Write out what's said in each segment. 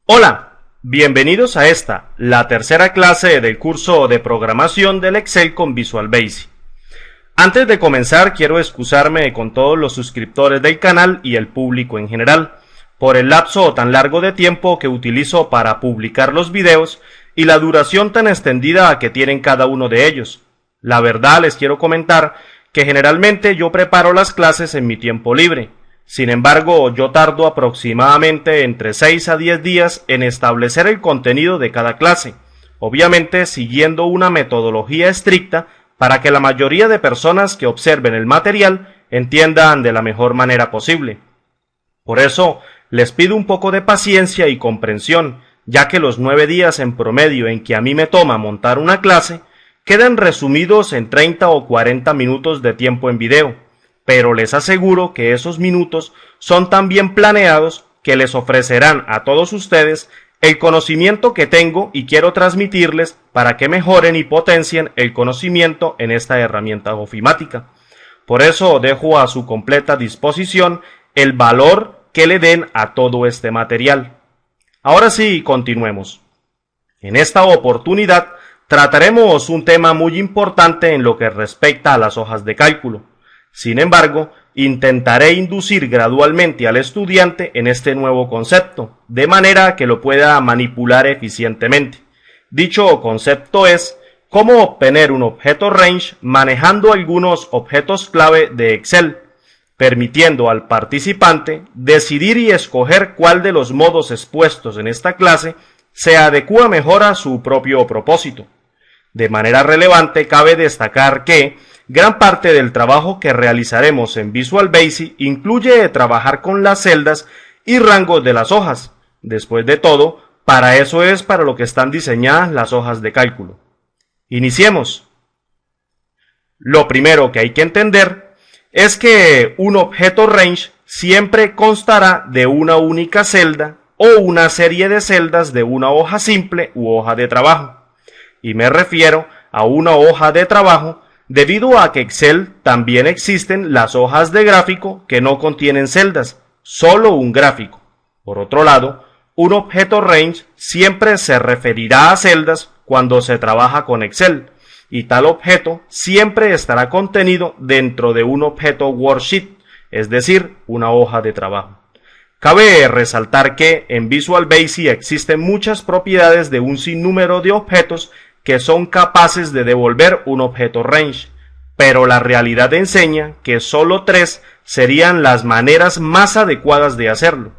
Hola, bienvenidos a esta, la tercera clase del curso de programación del Excel con Visual Basic. Antes de comenzar, quiero excusarme con todos los suscriptores del canal y el público en general, por el lapso tan largo de tiempo que utilizo para publicar los videos y la duración tan extendida que tienen cada uno de ellos. La verdad, les quiero comentar que generalmente yo preparo las clases en mi tiempo libre. Sin embargo, yo tardo aproximadamente entre 6 a 10 días en establecer el contenido de cada clase, obviamente siguiendo una metodología estricta para que la mayoría de personas que observen el material entiendan de la mejor manera posible. Por eso, les pido un poco de paciencia y comprensión, ya que los 9 días en promedio en que a mí me toma montar una clase, quedan resumidos en 30 o 40 minutos de tiempo en video. Pero les aseguro que esos minutos son tan bien planeados que les ofrecerán a todos ustedes el conocimiento que tengo y quiero transmitirles para que mejoren y potencien el conocimiento en esta herramienta ofimática. Por eso dejo a su completa disposición el valor que le den a todo este material. Ahora sí, continuemos. En esta oportunidad trataremos un tema muy importante en lo que respecta a las hojas de cálculo. Sin embargo, intentaré inducir gradualmente al estudiante en este nuevo concepto, de manera que lo pueda manipular eficientemente. Dicho concepto es cómo obtener un objeto range manejando algunos objetos clave de Excel, permitiendo al participante decidir y escoger cuál de los modos expuestos en esta clase se adecua mejor a su propio propósito. De manera relevante, cabe destacar que gran parte del trabajo que realizaremos en Visual Basic incluye trabajar con las celdas y rangos de las hojas. Después de todo, para eso es para lo que están diseñadas las hojas de cálculo. Iniciemos. Lo primero que hay que entender es que un objeto range siempre constará de una única celda o una serie de celdas de una hoja simple u hoja de trabajo. Y me refiero a una hoja de trabajo debido a que Excel también existen las hojas de gráfico que no contienen celdas, solo un gráfico. Por otro lado, un objeto range siempre se referirá a celdas cuando se trabaja con Excel, y tal objeto siempre estará contenido dentro de un objeto worksheet, es decir, una hoja de trabajo. Cabe resaltar que en Visual Basic existen muchas propiedades de un sinnúmero de objetos que son capaces de devolver un objeto range, pero la realidad enseña que solo 3 serían las maneras más adecuadas de hacerlo.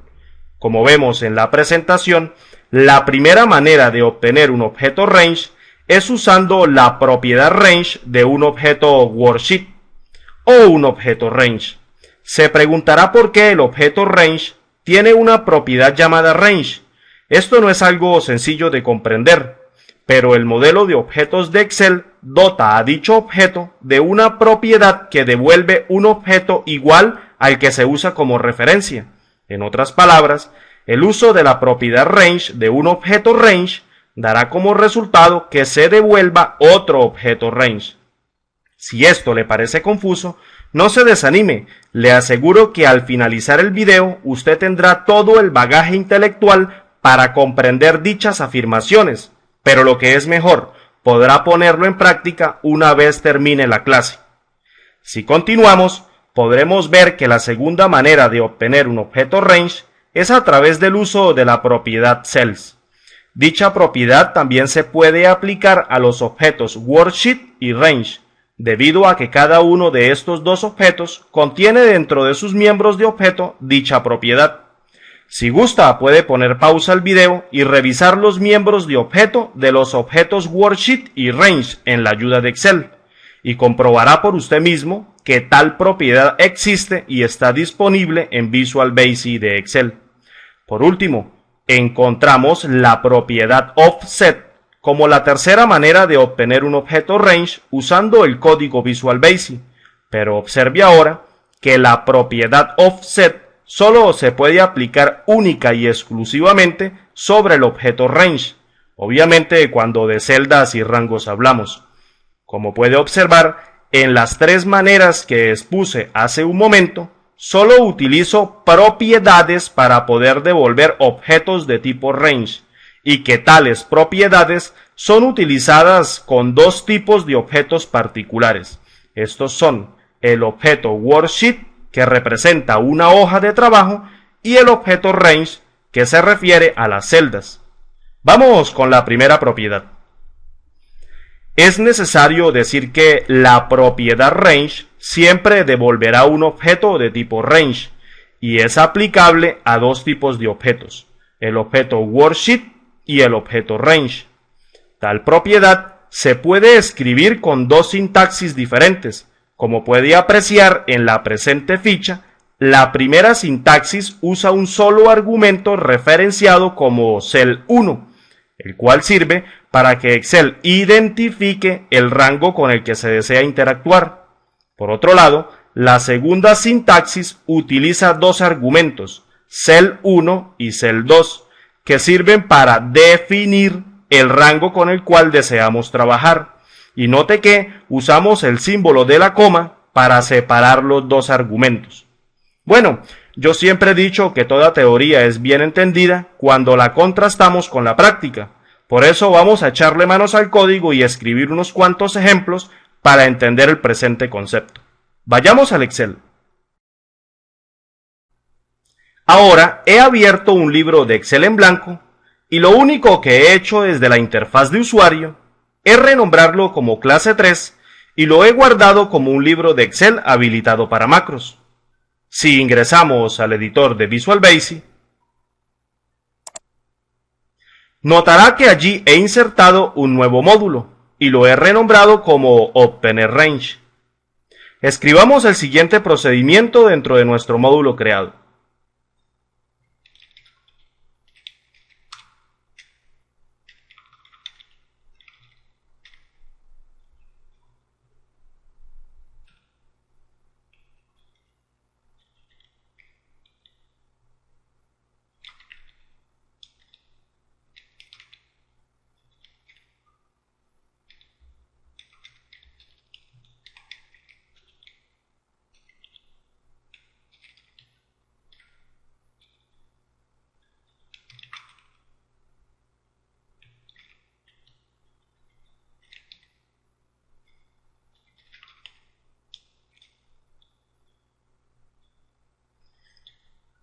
Como vemos en la presentación, la primera manera de obtener un objeto range es usando la propiedad range de un objeto worksheet o un objeto range. Se preguntará por qué el objeto range tiene una propiedad llamada range. Esto no es algo sencillo de comprender, pero el modelo de objetos de Excel dota a dicho objeto de una propiedad que devuelve un objeto igual al que se usa como referencia. En otras palabras, el uso de la propiedad range de un objeto range dará como resultado que se devuelva otro objeto range. Si esto le parece confuso, no se desanime, le aseguro que al finalizar el video usted tendrá todo el bagaje intelectual para comprender dichas afirmaciones. Pero lo que es mejor, podrá ponerlo en práctica una vez termine la clase. Si continuamos, podremos ver que la segunda manera de obtener un objeto range es a través del uso de la propiedad cells. Dicha propiedad también se puede aplicar a los objetos worksheet y range, debido a que cada uno de estos dos objetos contiene dentro de sus miembros de objeto dicha propiedad. Si gusta, puede poner pausa al video y revisar los miembros de objeto de los objetos worksheet y range en la ayuda de Excel, y comprobará por usted mismo que tal propiedad existe y está disponible en Visual Basic de Excel. Por último, encontramos la propiedad offset como la tercera manera de obtener un objeto range usando el código Visual Basic, pero observe ahora que la propiedad offset solo se puede aplicar única y exclusivamente sobre el objeto range, obviamente cuando de celdas y rangos hablamos. Como puede observar, en las 3 maneras que expuse hace un momento, solo utilizo propiedades para poder devolver objetos de tipo range, y que tales propiedades son utilizadas con dos tipos de objetos particulares. Estos son el objeto worksheet, que representa una hoja de trabajo, y el objeto range, que se refiere a las celdas. Vamos con la primera propiedad. Es necesario decir que la propiedad range siempre devolverá un objeto de tipo range, y es aplicable a dos tipos de objetos, el objeto worksheet y el objeto range. Tal propiedad se puede escribir con dos sintaxis diferentes. Como puede apreciar en la presente ficha, la primera sintaxis usa un solo argumento referenciado como cell1, el cual sirve para que Excel identifique el rango con el que se desea interactuar. Por otro lado, la segunda sintaxis utiliza dos argumentos, cell1 y cell2, que sirven para definir el rango con el cual deseamos trabajar. Y note que usamos el símbolo de la coma para separar los dos argumentos. Bueno, yo siempre he dicho que toda teoría es bien entendida cuando la contrastamos con la práctica. Por eso vamos a echarle manos al código y escribir unos cuantos ejemplos para entender el presente concepto. Vayamos al Excel. Ahora he abierto un libro de Excel en blanco y lo único que he hecho desde la interfaz de usuario es renombrarlo como clase 3 y lo he guardado como un libro de Excel habilitado para macros. Si ingresamos al editor de Visual Basic, notará que allí he insertado un nuevo módulo y lo he renombrado como Obtener Range. Escribamos el siguiente procedimiento dentro de nuestro módulo creado.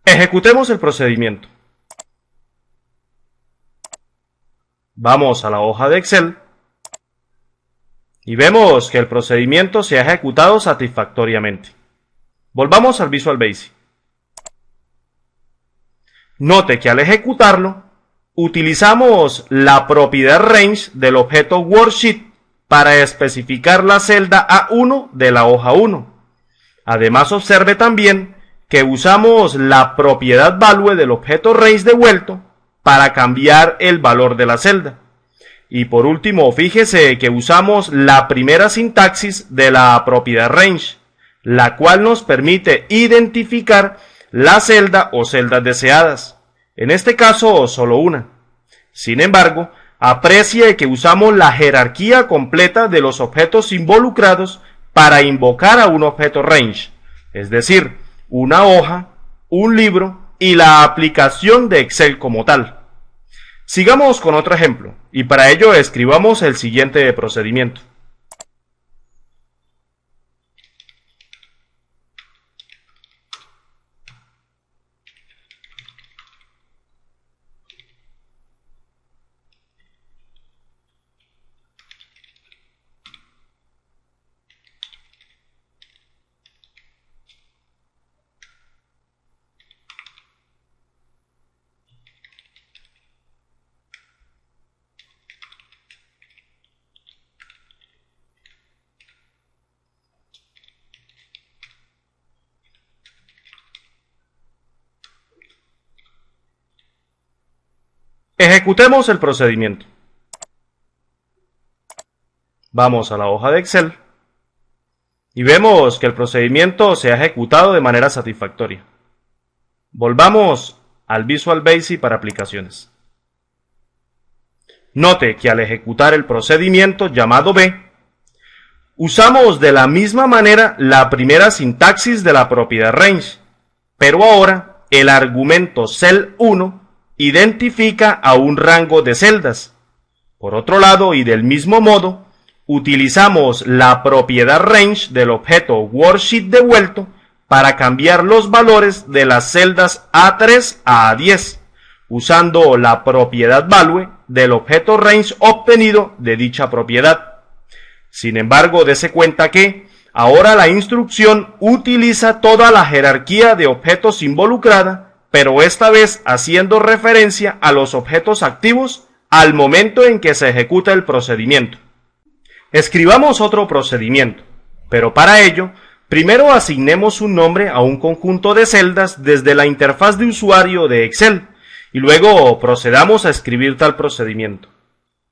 Ejecutemos el procedimiento. Vamos a la hoja de Excel y vemos que el procedimiento se ha ejecutado satisfactoriamente. Volvamos al Visual Basic. Note que al ejecutarlo, utilizamos la propiedad range del objeto worksheet para especificar la celda A1 de la hoja 1. Además, observe también que usamos la propiedad value del objeto range devuelto para cambiar el valor de la celda. Y por último, fíjese que usamos la primera sintaxis de la propiedad range, la cual nos permite identificar la celda o celdas deseadas. En este caso, solo una. Sin embargo, aprecie que usamos la jerarquía completa de los objetos involucrados para invocar a un objeto range, es decir, una hoja, un libro y la aplicación de Excel como tal. Sigamos con otro ejemplo, y para ello escribamos el siguiente procedimiento. Ejecutemos el procedimiento. Vamos a la hoja de Excel y vemos que el procedimiento se ha ejecutado de manera satisfactoria. Volvamos al Visual Basic para aplicaciones. Note que al ejecutar el procedimiento llamado B, usamos de la misma manera la primera sintaxis de la propiedad range, pero ahora el argumento cell1 identifica a un rango de celdas. Por otro lado, y del mismo modo, utilizamos la propiedad range del objeto worksheet devuelto para cambiar los valores de las celdas A3 a A10, usando la propiedad value del objeto range obtenido de dicha propiedad. Sin embargo, dése cuenta que ahora la instrucción utiliza toda la jerarquía de objetos involucrada, pero esta vez haciendo referencia a los objetos activos al momento en que se ejecuta el procedimiento. Escribamos otro procedimiento, pero para ello, primero asignemos un nombre a un conjunto de celdas desde la interfaz de usuario de Excel, y luego procedamos a escribir tal procedimiento.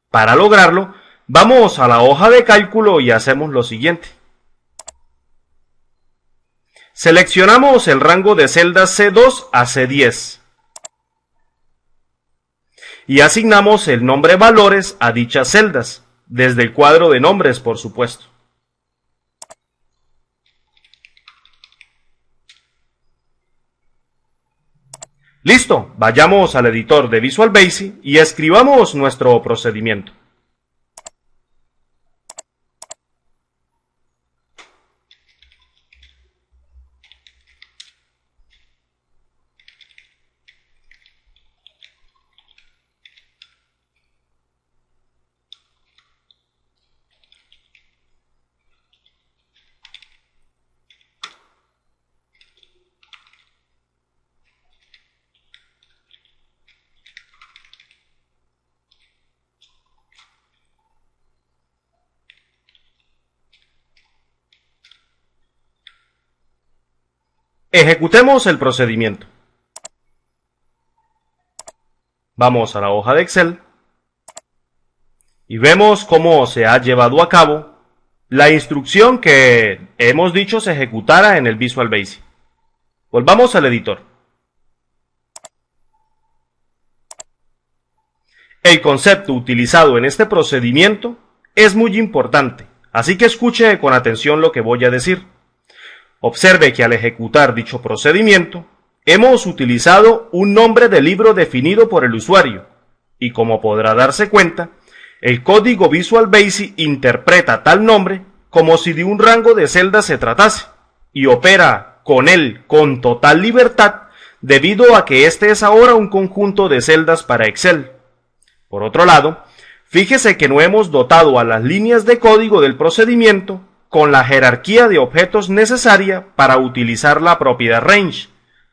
Para lograrlo, vamos a la hoja de cálculo y hacemos lo siguiente. Seleccionamos el rango de celdas C2 a C10 y asignamos el nombre valores a dichas celdas, desde el cuadro de nombres, por supuesto. Listo, vayamos al editor de Visual Basic y escribamos nuestro procedimiento. Ejecutemos el procedimiento. Vamos a la hoja de Excel y vemos cómo se ha llevado a cabo la instrucción que hemos dicho se ejecutara en el Visual Basic. Volvamos al editor. El concepto utilizado en este procedimiento es muy importante, así que escuche con atención lo que voy a decir. Observe que al ejecutar dicho procedimiento, hemos utilizado un nombre de libro definido por el usuario, y como podrá darse cuenta, el código Visual Basic interpreta tal nombre como si de un rango de celdas se tratase, y opera con él con total libertad, debido a que este es ahora un conjunto de celdas para Excel. Por otro lado, fíjese que no hemos dotado a las líneas de código del procedimiento con la jerarquía de objetos necesaria para utilizar la propiedad range.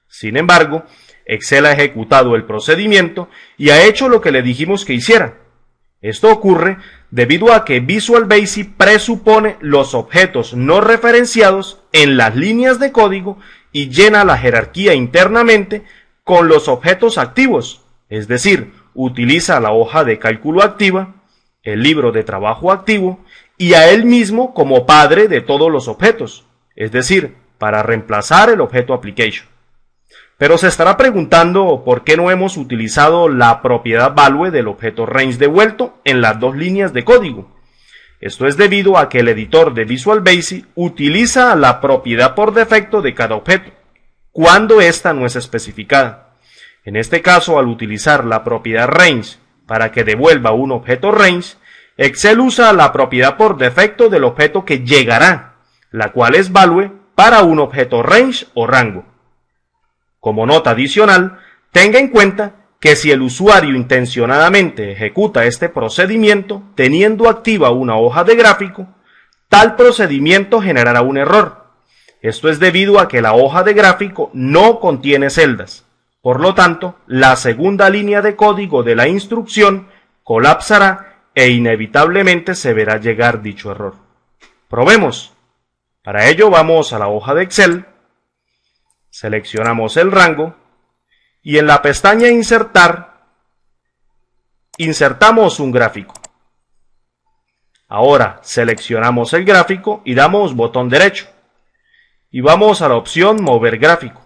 Sin embargo, Excel ha ejecutado el procedimiento y ha hecho lo que le dijimos que hiciera. Esto ocurre debido a que Visual Basic presupone los objetos no referenciados en las líneas de código y llena la jerarquía internamente con los objetos activos, es decir, utiliza la hoja de cálculo activa, el libro de trabajo activo y a él mismo como padre de todos los objetos, es decir, para reemplazar el objeto application. Pero se estará preguntando por qué no hemos utilizado la propiedad value del objeto range devuelto en las dos líneas de código. Esto es debido a que el editor de Visual Basic utiliza la propiedad por defecto de cada objeto, cuando ésta no es especificada. En este caso, al utilizar la propiedad range para que devuelva un objeto range, Excel usa la propiedad por defecto del objeto que llegará, la cual es value para un objeto range o rango. Como nota adicional, tenga en cuenta que si el usuario intencionadamente ejecuta este procedimiento teniendo activa una hoja de gráfico, tal procedimiento generará un error. Esto es debido a que la hoja de gráfico no contiene celdas. Por lo tanto, la segunda línea de código de la instrucción colapsará e inevitablemente se verá llegar dicho error. Probemos. Para ello vamos a la hoja de Excel, seleccionamos el rango y en la pestaña Insertar, insertamos un gráfico. Ahora seleccionamos el gráfico y damos botón derecho y vamos a la opción Mover gráfico.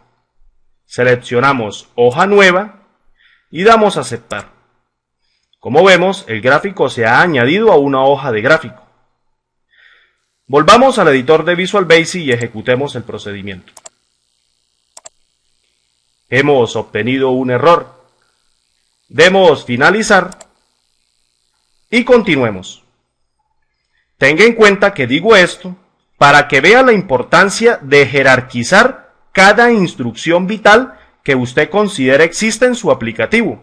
Seleccionamos hoja nueva y damos a aceptar. Como vemos, el gráfico se ha añadido a una hoja de gráfico. Volvamos al editor de Visual Basic y ejecutemos el procedimiento. Hemos obtenido un error. Demos finalizar y continuemos. Tenga en cuenta que digo esto para que vea la importancia de jerarquizar cada instrucción vital que usted considera existe en su aplicativo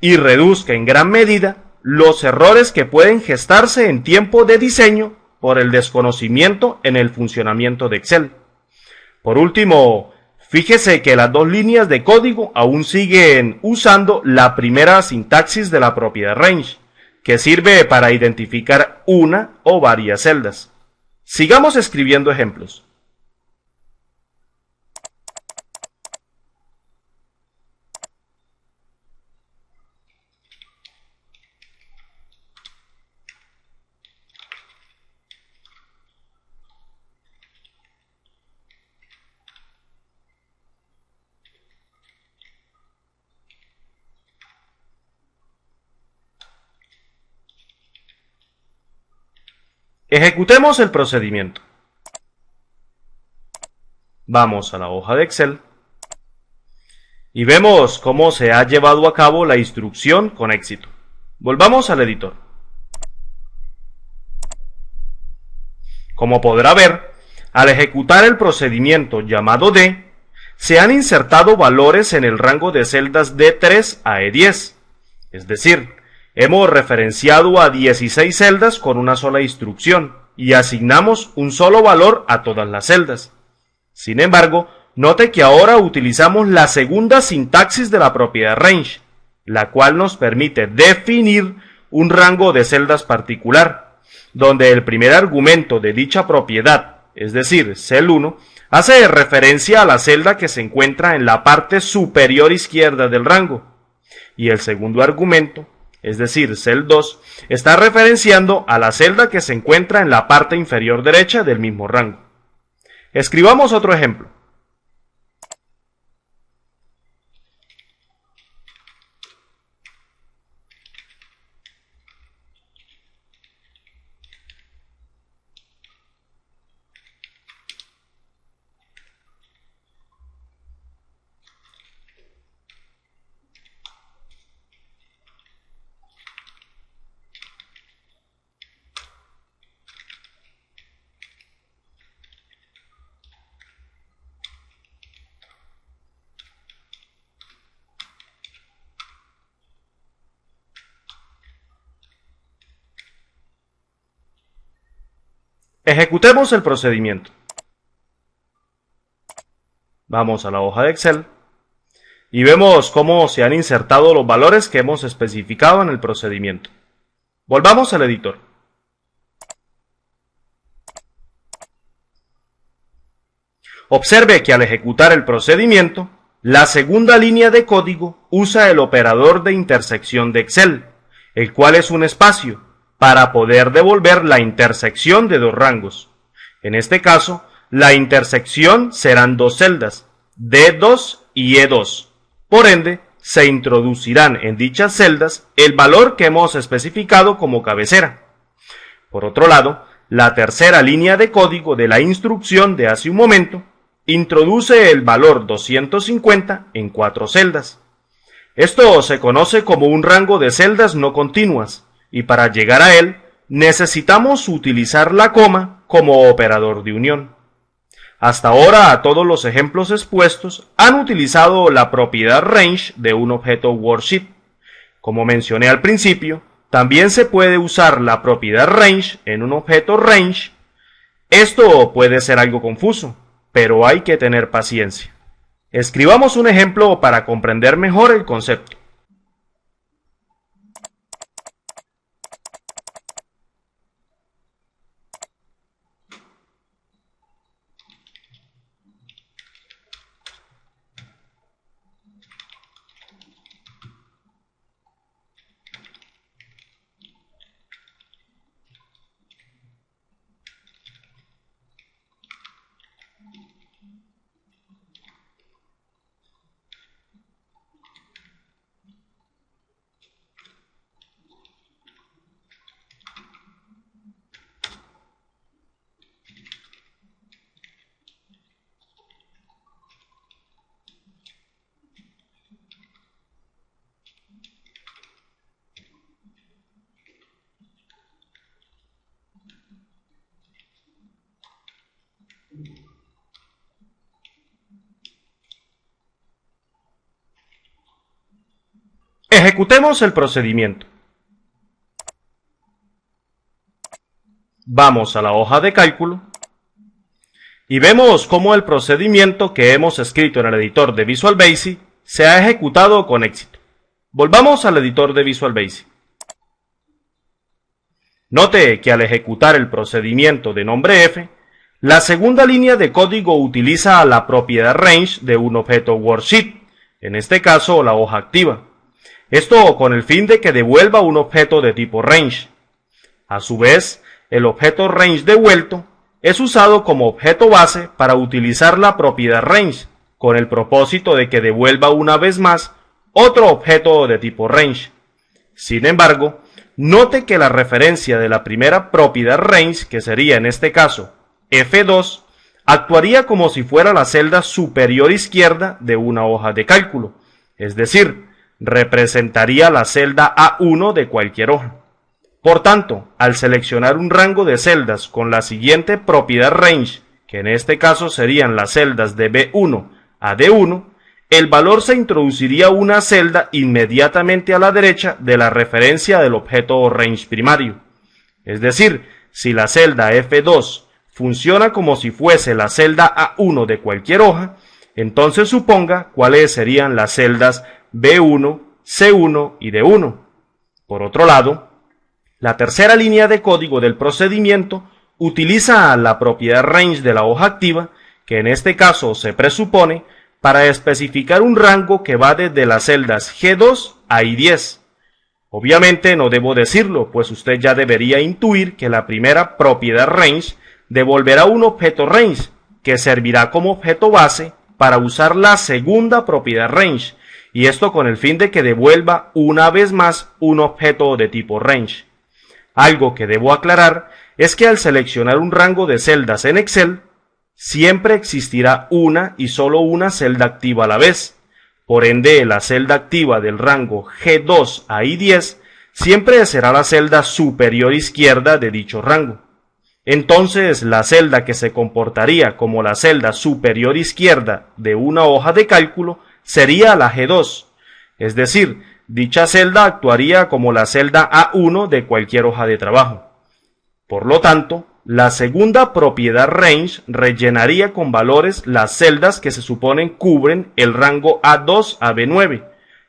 y reduzca en gran medida los errores que pueden gestarse en tiempo de diseño por el desconocimiento en el funcionamiento de Excel. Por último, fíjese que las dos líneas de código aún siguen usando la primera sintaxis de la propiedad range, que sirve para identificar una o varias celdas. Sigamos escribiendo ejemplos. Ejecutemos el procedimiento. Vamos a la hoja de Excel y vemos cómo se ha llevado a cabo la instrucción con éxito. Volvamos al editor. Como podrá ver, al ejecutar el procedimiento llamado D, se han insertado valores en el rango de celdas D3 a E10, es decir, hemos referenciado a 16 celdas con una sola instrucción y asignamos un solo valor a todas las celdas. Sin embargo, note que ahora utilizamos la segunda sintaxis de la propiedad range, la cual nos permite definir un rango de celdas particular, donde el primer argumento de dicha propiedad, es decir, cel 1, hace referencia a la celda que se encuentra en la parte superior izquierda del rango, y el segundo argumento, es decir, cel 2, está referenciando a la celda que se encuentra en la parte inferior derecha del mismo rango. Escribamos otro ejemplo. Ejecutemos el procedimiento. Vamos a la hoja de Excel y vemos cómo se han insertado los valores que hemos especificado en el procedimiento. Volvamos al editor. Observe que al ejecutar el procedimiento, la segunda línea de código usa el operador de intersección de Excel, el cual es un espacio, para poder devolver la intersección de dos rangos. En este caso, la intersección serán dos celdas, D2 y E2. Por ende, se introducirán en dichas celdas el valor que hemos especificado como cabecera. Por otro lado, la tercera línea de código de la instrucción de hace un momento introduce el valor 250 en 4 celdas. Esto se conoce como un rango de celdas no continuas, y para llegar a él necesitamos utilizar la coma como operador de unión. Hasta ahora todos los ejemplos expuestos han utilizado la propiedad range de un objeto worksheet. Como mencioné al principio, también se puede usar la propiedad range en un objeto range. Esto puede ser algo confuso, pero hay que tener paciencia. Escribamos un ejemplo para comprender mejor el concepto. Ejecutemos el procedimiento. Vamos a la hoja de cálculo y vemos cómo el procedimiento que hemos escrito en el editor de Visual Basic se ha ejecutado con éxito. Volvamos al editor de Visual Basic. Note que al ejecutar el procedimiento de nombre f, la segunda línea de código utiliza la propiedad range de un objeto worksheet, en este caso la hoja activa. Esto con el fin de que devuelva un objeto de tipo range. A su vez, el objeto range devuelto es usado como objeto base para utilizar la propiedad range, con el propósito de que devuelva una vez más otro objeto de tipo range. Sin embargo, note que la referencia de la primera propiedad range, que sería en este caso F2, actuaría como si fuera la celda superior izquierda de una hoja de cálculo, es decir, representaría la celda A1 de cualquier hoja. Por tanto, al seleccionar un rango de celdas con la siguiente propiedad range, que en este caso serían las celdas de B1 a D1, el valor se introduciría una celda inmediatamente a la derecha de la referencia del objeto range primario. Es decir, si la celda F2 funciona como si fuese la celda A1 de cualquier hoja, entonces suponga cuáles serían las celdas B1, C1 y D1. Por otro lado, la tercera línea de código del procedimiento utiliza la propiedad range de la hoja activa, que en este caso se presupone, para especificar un rango que va desde las celdas G2 a I10. Obviamente no debo decirlo, pues usted ya debería intuir que la primera propiedad range devolverá un objeto range, que servirá como objeto base para usar la segunda propiedad range, y esto con el fin de que devuelva una vez más un objeto de tipo range. Algo que debo aclarar es que al seleccionar un rango de celdas en Excel, siempre existirá una y solo una celda activa a la vez. Por ende, la celda activa del rango G2 a I10 siempre será la celda superior izquierda de dicho rango. Entonces, la celda que se comportaría como la celda superior izquierda de una hoja de cálculo sería la G2, es decir, dicha celda actuaría como la celda A1 de cualquier hoja de trabajo. Por lo tanto, la segunda propiedad range rellenaría con valores las celdas que se suponen cubren el rango A2 a B9,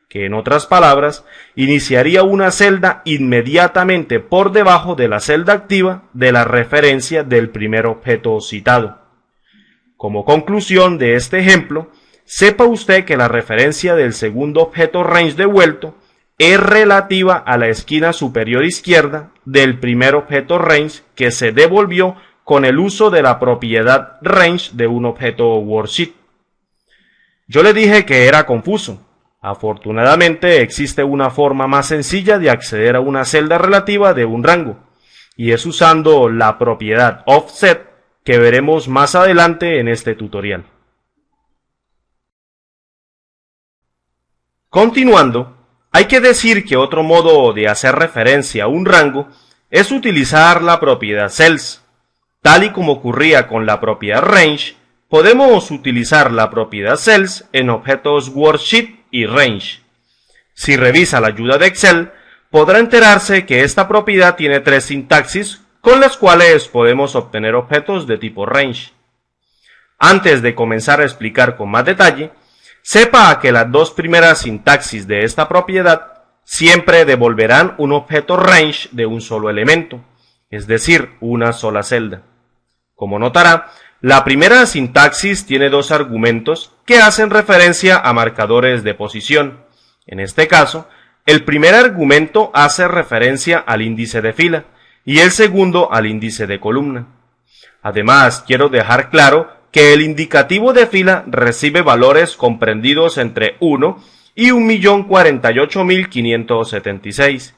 que en otras palabras, iniciaría una celda inmediatamente por debajo de la celda activa de la referencia del primer objeto citado. Como conclusión de este ejemplo, sepa usted que la referencia del segundo objeto range devuelto es relativa a la esquina superior izquierda del primer objeto range que se devolvió con el uso de la propiedad range de un objeto worksheet. Yo le dije que era confuso. Afortunadamente existe una forma más sencilla de acceder a una celda relativa de un rango, y es usando la propiedad offset que veremos más adelante en este tutorial. Continuando, hay que decir que otro modo de hacer referencia a un rango es utilizar la propiedad cells. Tal y como ocurría con la propiedad range, podemos utilizar la propiedad cells en objetos worksheet y range. Si revisa la ayuda de Excel, podrá enterarse que esta propiedad tiene tres sintaxis con las cuales podemos obtener objetos de tipo range. Antes de comenzar a explicar con más detalle, sepa que las dos primeras sintaxis de esta propiedad siempre devolverán un objeto range de un solo elemento, es decir, una sola celda. Como notará, la primera sintaxis tiene dos argumentos que hacen referencia a marcadores de posición. En este caso, el primer argumento hace referencia al índice de fila y el segundo al índice de columna. Además, quiero dejar claro que el indicativo de fila recibe valores comprendidos entre 1 y 1.048.576,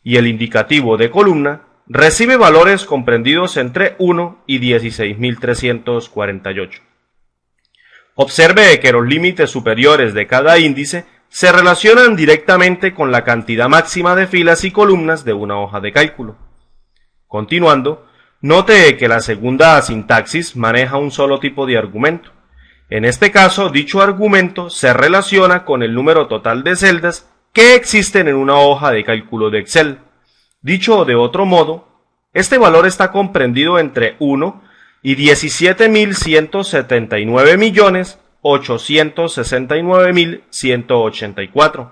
y el indicativo de columna recibe valores comprendidos entre 1 y 16.348. Observe que los límites superiores de cada índice se relacionan directamente con la cantidad máxima de filas y columnas de una hoja de cálculo. Continuando, note que la segunda sintaxis maneja un solo tipo de argumento. En este caso, dicho argumento se relaciona con el número total de celdas que existen en una hoja de cálculo de Excel. Dicho de otro modo, este valor está comprendido entre 1 y 17.179.869.184,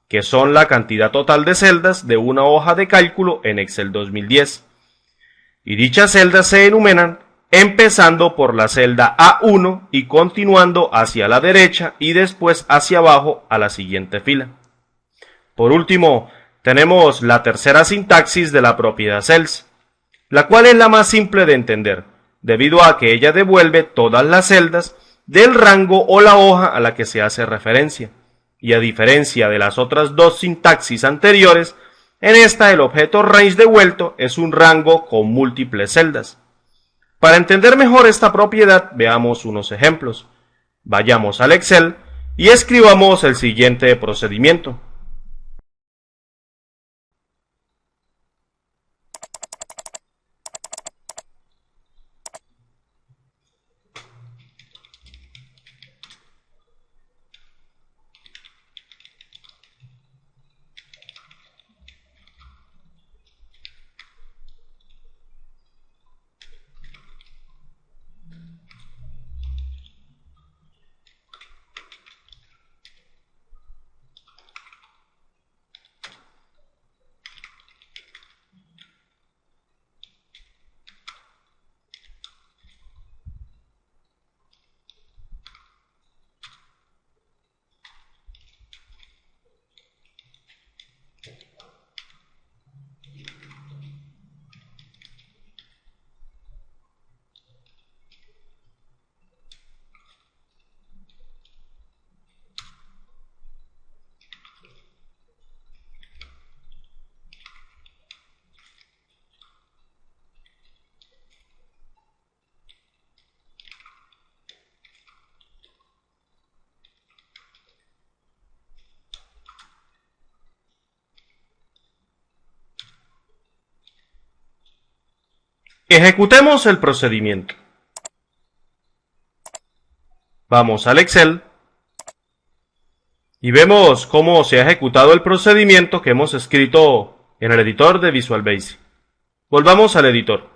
que son la cantidad total de celdas de una hoja de cálculo en Excel 2010. Y dichas celdas se enumeran empezando por la celda A1 y continuando hacia la derecha y después hacia abajo a la siguiente fila. Por último, tenemos la tercera sintaxis de la propiedad cells, la cual es la más simple de entender, debido a que ella devuelve todas las celdas del rango o la hoja a la que se hace referencia, y a diferencia de las otras dos sintaxis anteriores, en esta el objeto range devuelto es un rango con múltiples celdas. Para entender mejor esta propiedad, veamos unos ejemplos. Vayamos al Excel y escribamos el siguiente procedimiento. Ejecutemos el procedimiento. Vamos al Excel y vemos cómo se ha ejecutado el procedimiento que hemos escrito en el editor de Visual Basic. Volvamos al editor.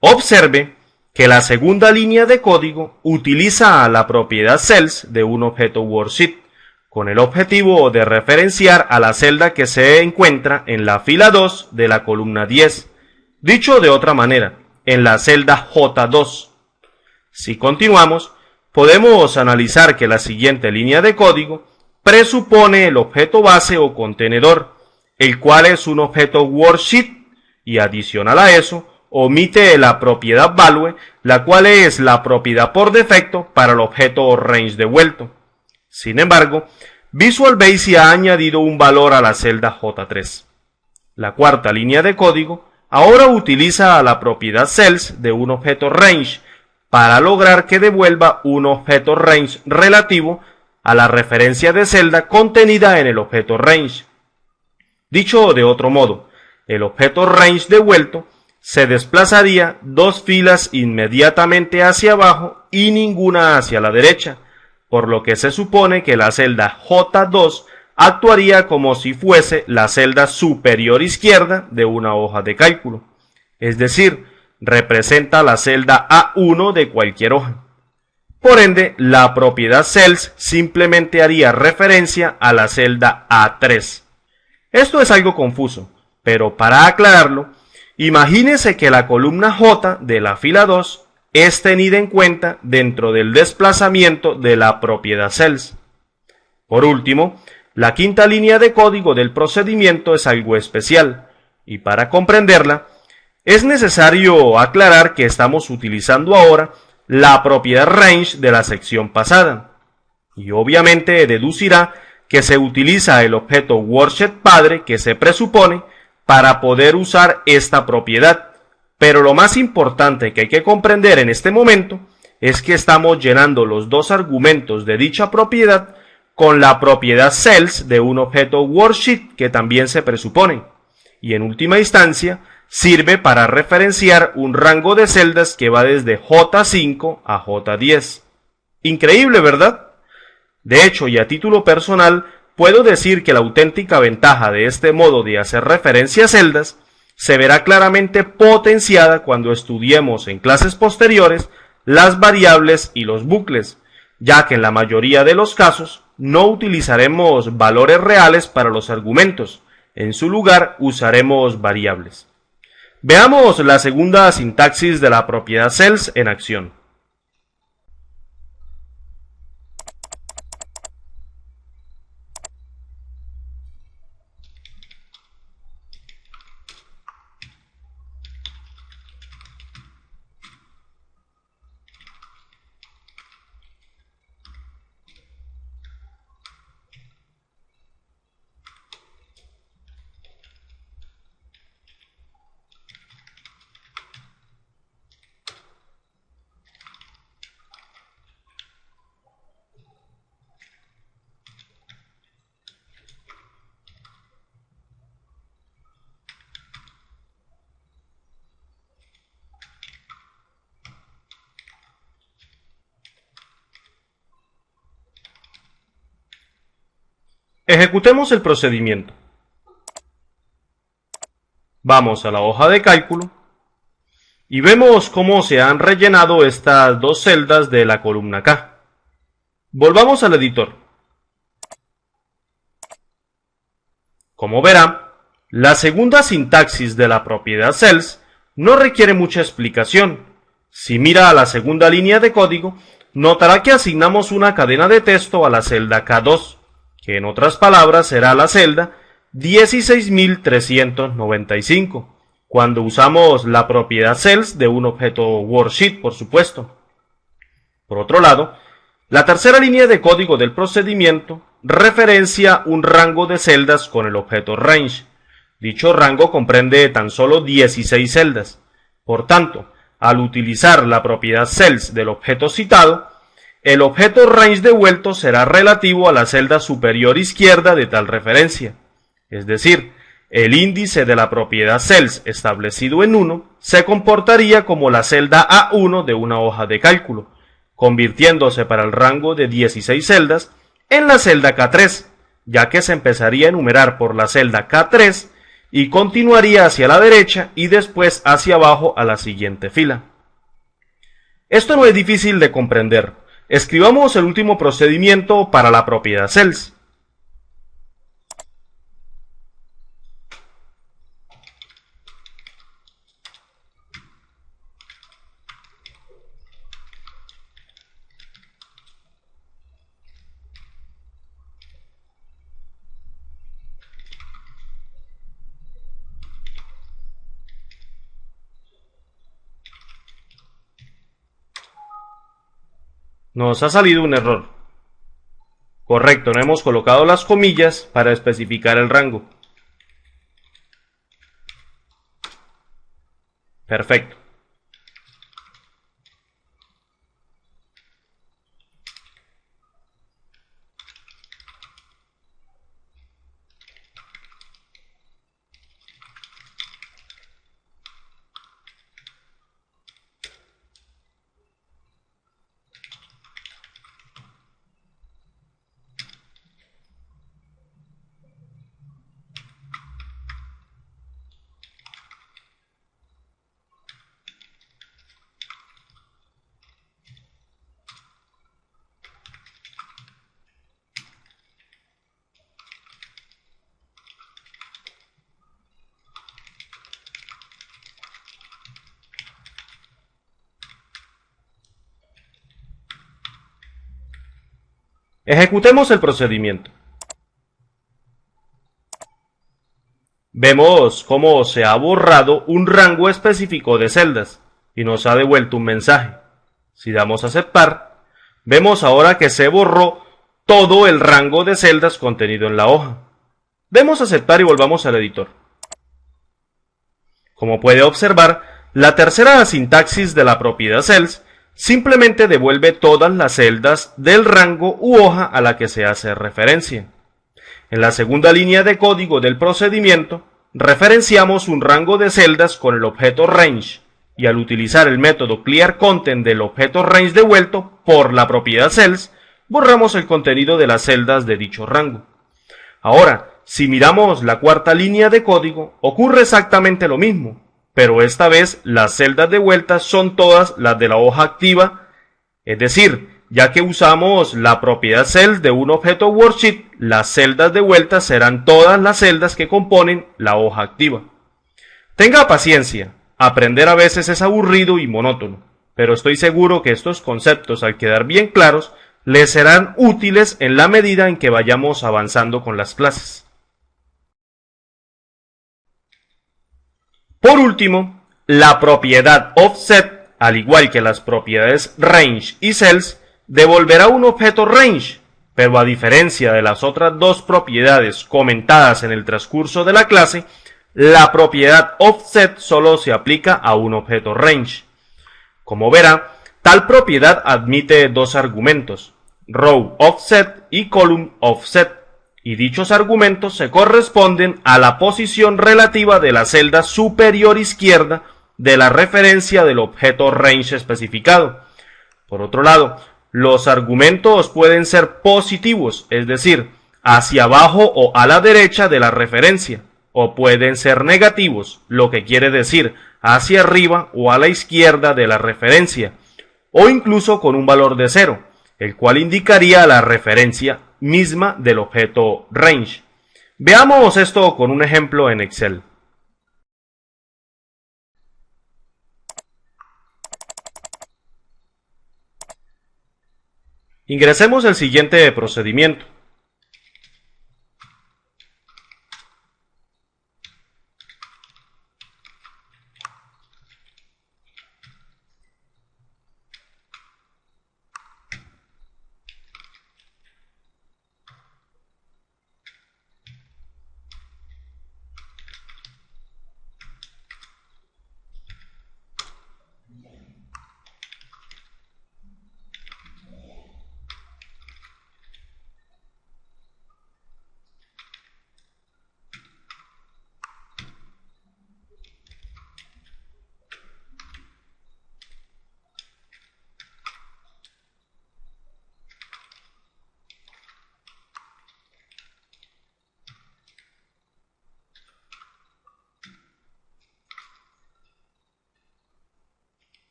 Observe que la segunda línea de código utiliza la propiedad cells de un objeto worksheet con el objetivo de referenciar a la celda que se encuentra en la fila 2 de la columna 10, dicho de otra manera, en la celda J2. Si continuamos, podemos analizar que la siguiente línea de código presupone el objeto base o contenedor, el cual es un objeto worksheet, y adicional a eso, omite la propiedad value, la cual es la propiedad por defecto para el objeto range devuelto. Sin embargo, Visual Basic ha añadido un valor a la celda J3. La cuarta línea de código ahora utiliza la propiedad cells de un objeto range para lograr que devuelva un objeto range relativo a la referencia de celda contenida en el objeto range. Dicho de otro modo, el objeto range devuelto se desplazaría dos filas inmediatamente hacia abajo y ninguna hacia la derecha, por lo que se supone que la celda J2 actuaría como si fuese la celda superior izquierda de una hoja de cálculo, es decir, representa la celda A1 de cualquier hoja. Por ende, la propiedad cells simplemente haría referencia a la celda A3. Esto es algo confuso, pero para aclararlo, imagínese que la columna J de la fila 2 es tenida en cuenta dentro del desplazamiento de la propiedad cells. Por último, la quinta línea de código del procedimiento es algo especial, y para comprenderla, es necesario aclarar que estamos utilizando ahora la propiedad range de la sección pasada, y obviamente deducirá que se utiliza el objeto worksheet padre que se presupone para poder usar esta propiedad. Pero lo más importante que hay que comprender en este momento es que estamos llenando los dos argumentos de dicha propiedad con la propiedad cells de un objeto worksheet que también se presupone, y en última instancia sirve para referenciar un rango de celdas que va desde J5 a J10. Increíble, ¿verdad? De hecho, y a título personal, puedo decir que la auténtica ventaja de este modo de hacer referencia a celdas se verá claramente potenciada cuando estudiemos en clases posteriores las variables y los bucles, ya que en la mayoría de los casos no utilizaremos valores reales para los argumentos, en su lugar usaremos variables. Veamos la segunda sintaxis de la propiedad cells en acción. Ejecutemos el procedimiento. Vamos a la hoja de cálculo y vemos cómo se han rellenado estas dos celdas de la columna K. Volvamos al editor. Como verá, la segunda sintaxis de la propiedad cells no requiere mucha explicación. Si mira a la segunda línea de código, notará que asignamos una cadena de texto a la celda K2, que en otras palabras será la celda 16.395, cuando usamos la propiedad cells de un objeto worksheet, por supuesto. Por otro lado, la tercera línea de código del procedimiento referencia un rango de celdas con el objeto range. Dicho rango comprende tan solo 16 celdas. Por tanto, al utilizar la propiedad cells del objeto citado, el objeto range devuelto será relativo a la celda superior izquierda de tal referencia. Es decir, el índice de la propiedad cells establecido en 1 se comportaría como la celda A1 de una hoja de cálculo, convirtiéndose para el rango de 16 celdas en la celda K3, ya que se empezaría a enumerar por la celda K3 y continuaría hacia la derecha y después hacia abajo a la siguiente fila. Esto no es difícil de comprender. Escribamos el último procedimiento para la propiedad cells. Nos ha salido un error. Correcto, no hemos colocado las comillas para especificar el rango. Perfecto. Ejecutemos el procedimiento. Vemos cómo se ha borrado un rango específico de celdas y nos ha devuelto un mensaje. Si damos a aceptar, vemos ahora que se borró todo el rango de celdas contenido en la hoja. Demos a aceptar y volvamos al editor. Como puede observar, la tercera sintaxis de la propiedad cells simplemente devuelve todas las celdas del rango u hoja a la que se hace referencia. En la segunda línea de código del procedimiento, referenciamos un rango de celdas con el objeto range, y al utilizar el método clearContent del objeto range devuelto por la propiedad cells, borramos el contenido de las celdas de dicho rango. Ahora, si miramos la cuarta línea de código, ocurre exactamente lo mismo, pero esta vez las celdas devueltas son todas las de la hoja activa, es decir, ya que usamos la propiedad cells de un objeto worksheet, las celdas devueltas serán todas las celdas que componen la hoja activa. Tenga paciencia, aprender a veces es aburrido y monótono, pero estoy seguro que estos conceptos, al quedar bien claros, les serán útiles en la medida en que vayamos avanzando con las clases. Por último, la propiedad offset, al igual que las propiedades range y cells, devolverá un objeto range, pero a diferencia de las otras dos propiedades comentadas en el transcurso de la clase, la propiedad offset solo se aplica a un objeto range. Como verá, tal propiedad admite dos argumentos, row offset y column offset, y dichos argumentos se corresponden a la posición relativa de la celda superior izquierda de la referencia del objeto range especificado. Por otro lado, los argumentos pueden ser positivos, es decir, hacia abajo o a la derecha de la referencia, o pueden ser negativos, lo que quiere decir hacia arriba o a la izquierda de la referencia, o incluso con un valor de 0, el cual indicaría la referencia misma del objeto range. Veamos esto con un ejemplo en Excel. Ingresemos el siguiente procedimiento.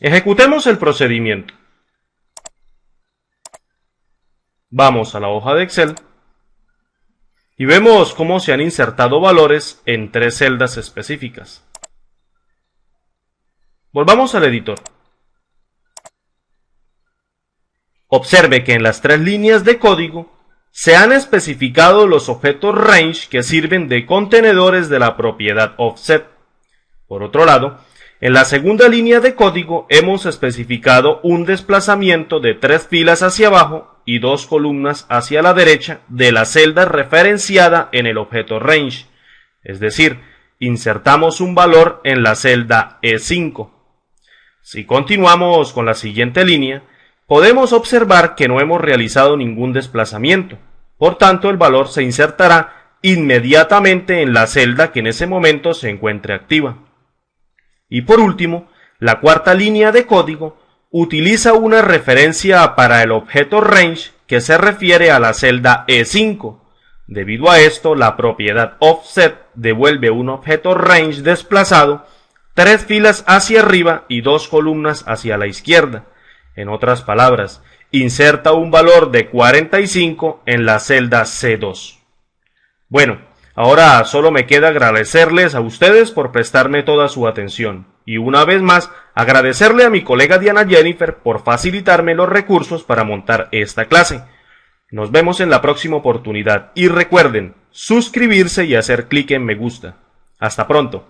Ejecutemos el procedimiento. Vamos a la hoja de Excel y vemos cómo se han insertado valores en tres celdas específicas. Volvamos al editor. Observe que en las tres líneas de código se han especificado los objetos range que sirven de contenedores de la propiedad offset. Por otro lado, en la segunda línea de código hemos especificado un desplazamiento de 3 filas hacia abajo y 2 columnas hacia la derecha de la celda referenciada en el objeto range, es decir, insertamos un valor en la celda E5. Si continuamos con la siguiente línea, podemos observar que no hemos realizado ningún desplazamiento, por tanto el valor se insertará inmediatamente en la celda que en ese momento se encuentre activa. Y por último, la cuarta línea de código utiliza una referencia para el objeto range que se refiere a la celda E5. Debido a esto, la propiedad offset devuelve un objeto range desplazado 3 filas hacia arriba y 2 columnas hacia la izquierda. En otras palabras, inserta un valor de 45 en la celda C2. Bueno, ahora solo me queda agradecerles a ustedes por prestarme toda su atención y una vez más agradecerle a mi colega Diana Jennifer por facilitarme los recursos para montar esta clase. Nos vemos en la próxima oportunidad y recuerden suscribirse y hacer clic en me gusta. Hasta pronto.